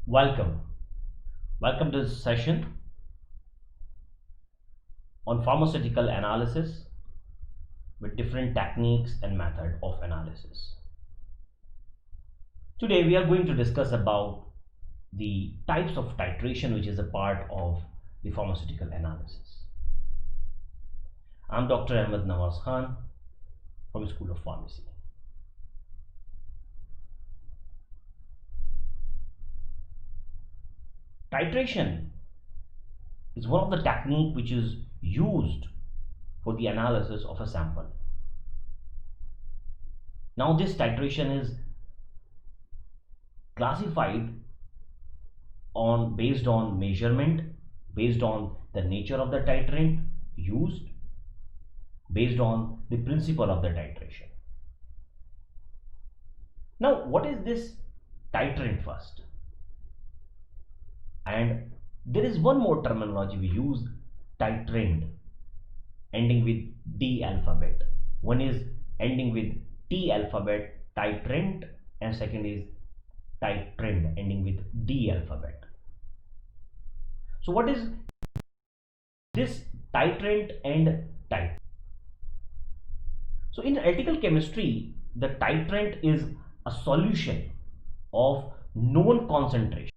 Welcome. Welcome to this session on pharmaceutical analysis with different techniques and method of analysis. Today we are going to discuss about the types of titration which is a part of the pharmaceutical analysis. I'm Dr. Ahmed Nawaz Khan from School of Pharmacy. Titration is one of the technique which is used for the analysis of a sample. Now this titration is classified based on measurement, based on the nature of the titrant used, based on the principle of the titration. Now what is this titrant first? And there is one more terminology we use, titrand, ending with D alphabet. One is ending with T alphabet, titrant, and second is titrand, ending with D alphabet. So what is this titrant and titrand? So in analytical chemistry, the titrant is a solution of known concentration.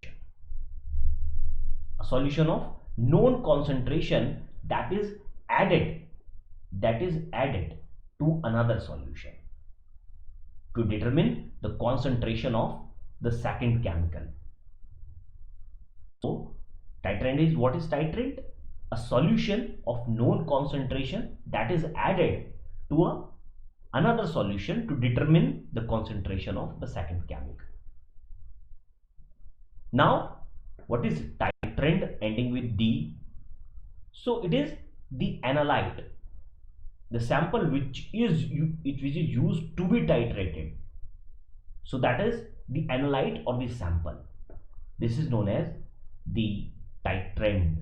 A solution of known concentration that is added to another solution to determine the concentration of the second chemical. So titrant is, what is titrant? A solution of known concentration that is added to another solution to determine the concentration of the second chemical. Now what is titrand ending with D? So it is the analyte, the sample which is used to be titrated. So that is the analyte or the sample. This is known as the titrand.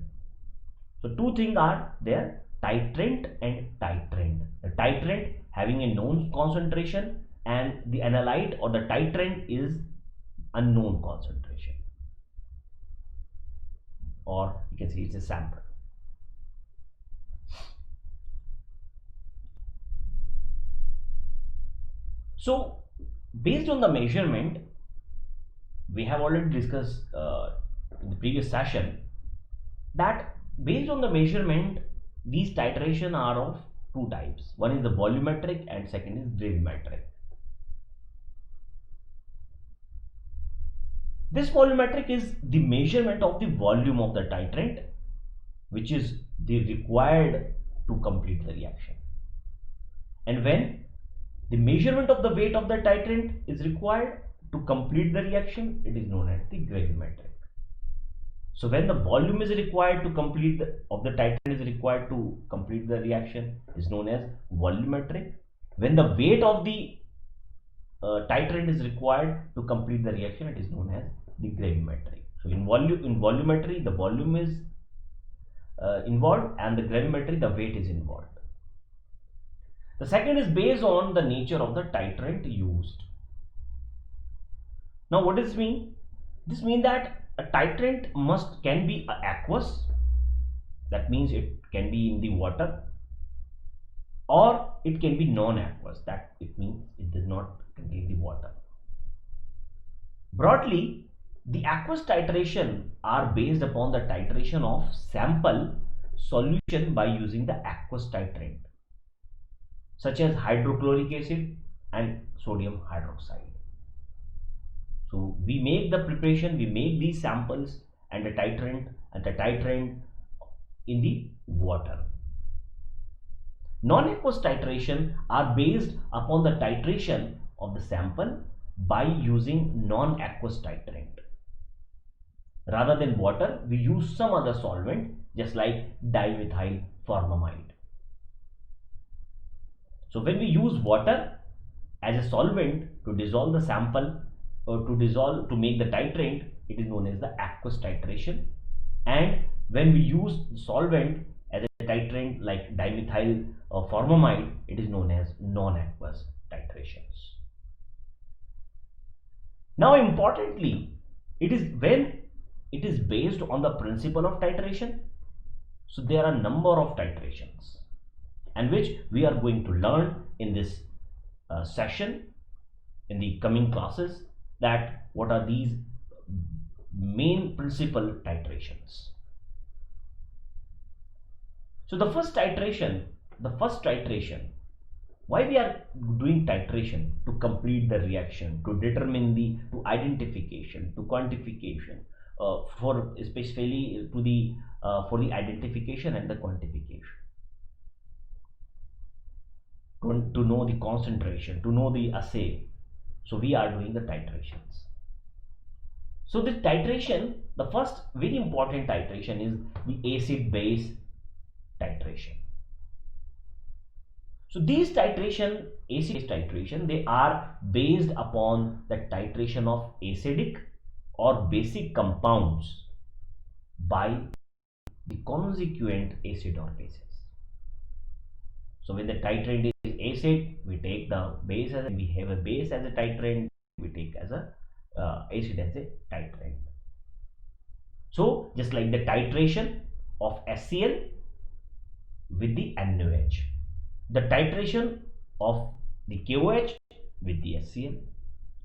So two things are there, titrant and titrand. The titrant having a known concentration and the analyte or the titrant is unknown concentration, or you can say it's a sample. So based on the measurement, we have already discussed in the previous session that based on the measurement, these titration are of two types. One is the volumetric and second is gravimetric. This volumetric is the measurement of the volume of the titrant, which is the required to complete the reaction. And when the measurement of the weight of the titrant is required to complete the reaction, it is known as the gravimetric. So when the volume is required to complete the titrant is required to complete the reaction, is known as volumetric. When the weight of the titrant is required to complete the reaction, it is known as the gravimetric. So in volumetry, the volume is involved, and the gravimetry, the weight is involved. The second is based on the nature of the titrant used. Now what does this mean? This means that a titrant can be aqueous, that means it can be in the water, or it can be non-aqueous, that it means it does not contain the water. Broadly, the aqueous titration are based upon the titration of sample solution by using the aqueous titrant, such as hydrochloric acid and sodium hydroxide. So we make the preparation, we make these samples and the titrant in the water. Non-aqueous titration are based upon the titration of the sample by using non-aqueous titrant. Rather than water, we use some other solvent, just like dimethyl formamide. So when we use water as a solvent to dissolve the sample or to make the titrant, it is known as the aqueous titration. And when we use solvent as a titrant like dimethyl formamide, it is known as non-aqueous titrations. Now importantly, It is when it is based on the principle of titration. So there are a number of titrations, and which we are going to learn in this session, in the coming classes, that what are these main principal titrations. So the first titration, why we are doing titration? To complete the reaction, to determine to identification, to quantification, for especially to the for the identification and the quantification, to know the concentration, to know the assay. So we are doing the titrations. So this titration, the first very important titration is the acid base titration. So these titration, acid titration, they are based upon the titration of acidic or basic compounds by the consequent acid or bases. So when the titrant is acid, we take the base as we have a base as a titrant, we take as a acid as a titrant. So just like the titration of HCl with the NaOH, the titration of the KOH with the HCl.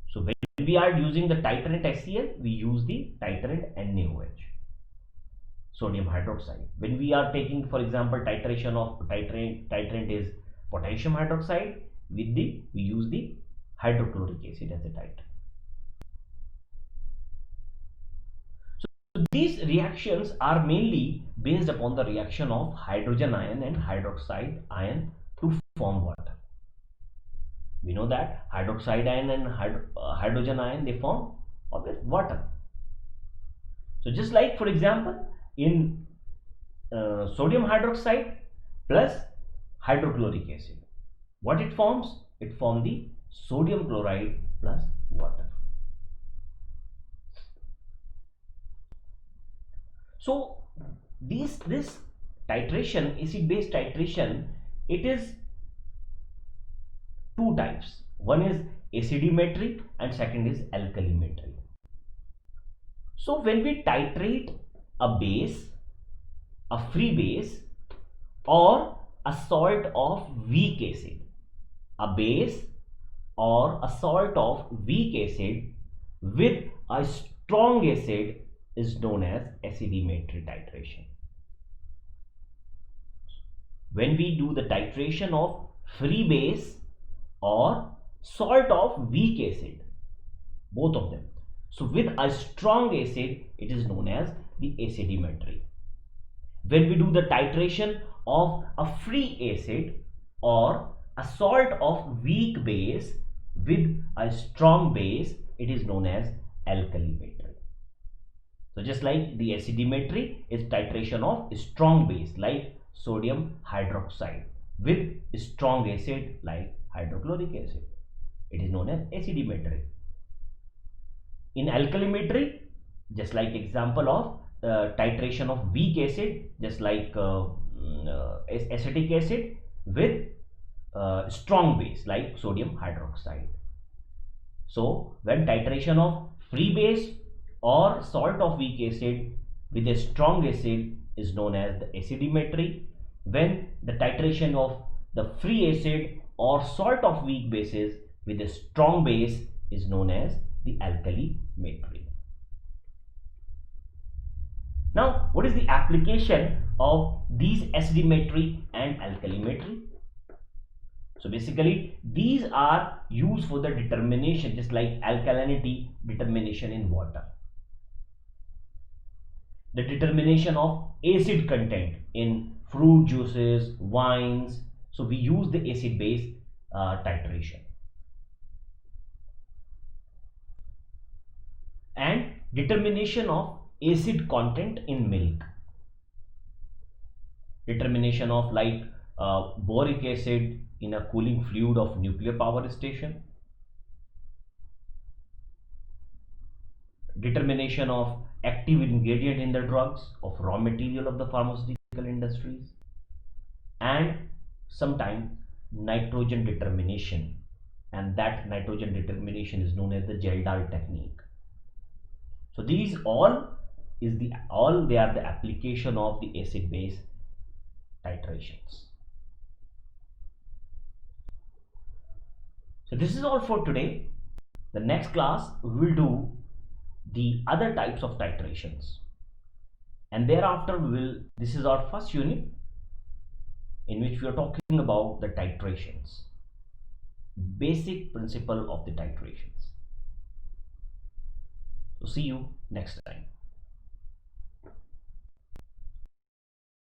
So when we are using the titrant HCl, we use the titrant NaOH, sodium hydroxide. When we are taking, for example, titration of titrant is potassium hydroxide, with we use the hydrochloric acid as a titrant. So these reactions are mainly based upon the reaction of hydrogen ion and hydroxide ion to form water. We know that hydroxide ion and hydrogen ion, they form water. So just like, for example, in sodium hydroxide plus hydrochloric acid, what it forms? It forms the sodium chloride plus water. So this titration, acid base titration, it is two types. One is acidimetry and second is alkalimetry. So when we titrate a base, a free base, or a salt of weak acid, a base or a salt of weak acid with a strong acid is known as acidimetry titration. When we do the titration of free base or salt of weak acid, both of them, so with a strong acid, it is known as the acidimetry. When we do the titration of a free acid or a salt of weak base with a strong base, it is known as alkalimetry. So just like the acidimetry is titration of strong base like sodium hydroxide with strong acid like hydrochloric acid, it is known as acidimetry. In alkalimetry, just like example of titration of weak acid, just like acetic acid with strong base like sodium hydroxide. So when titration of free base or salt of weak acid with a strong acid is known as the acidimetry. When the titration of the free acid or salt of weak bases with a strong base is known as the alkalimetry. Now, what is the application of these acidimetry and alkalimetry? So basically, these are used for the determination, just like alkalinity determination in water, the determination of acid content in fruit juices, wines. So we use the acid base titration. And determination of acid content in milk, determination of like boric acid in a cooling fluid of nuclear power station, determination of active ingredient in the drugs, of raw material of the pharmaceutical industries, and sometimes nitrogen determination, and that nitrogen determination is known as the Geldahl technique. So these all they are the application of the acid base titrations. So this is all for today. The next class we will do the other types of titrations, and thereafter this is our first unit in which we are talking about the titrations, basic principle of the titrations. So see you next time.